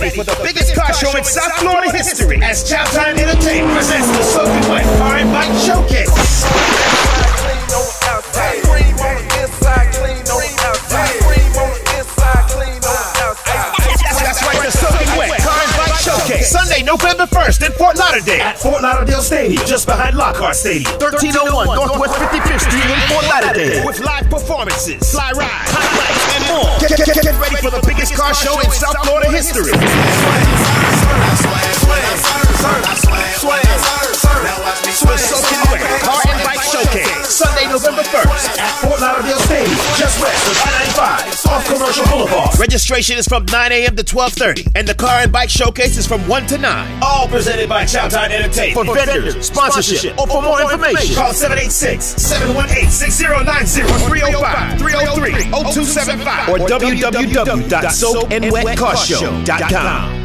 ready for the biggest car show in South Florida history as Chowtime Entertainment presents the Soaking Wet Car and Bike Showcase. That's right, the Soaking Wet Car and Bike Showcase. Sunday, November 1st in Fort Lauderdale at Fort Lauderdale Stadium, just behind Lockhart Stadium. 1301 Northwest 55th Street in Fort Lauderdale. With live performances, fly rides, highlights, and more. Get ready for the biggest car show in South Florida history. The Soaking Wet Car and Bike Showcase, Sunday, November 1st at Fort Lauderdale Stadium, just west of I-95, off Commercial Boulevard. Registration is from 9 a.m. to 12:30, and the Car and Bike Showcase is from 1 to 9. All presented by Chowtime Entertainment. For vendors, sponsorship, or for more information, call 786-718-6090 or 305-303-0275 or www.soakandwetcarshow.com.